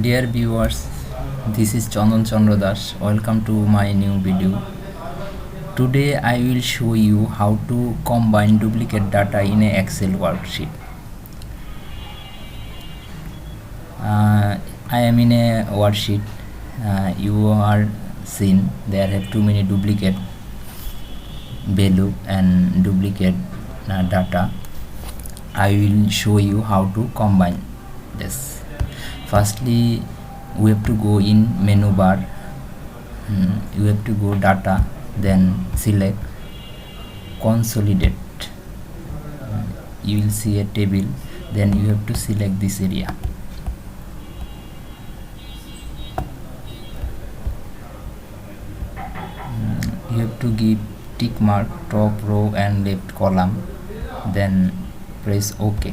Dear viewers, this is Chandan Chandra Das. Welcome to my new video. Today I will show you how to combine duplicate data in a Excel worksheet. I am in a worksheet. You are seen there have too many duplicate value and duplicate data. I will show you how to combine this. Firstly, we have to go in menu bar. You have to go data, then select consolidate. You will see a table, then you have to select this area. You have to give tick mark top row and left column, then press OK.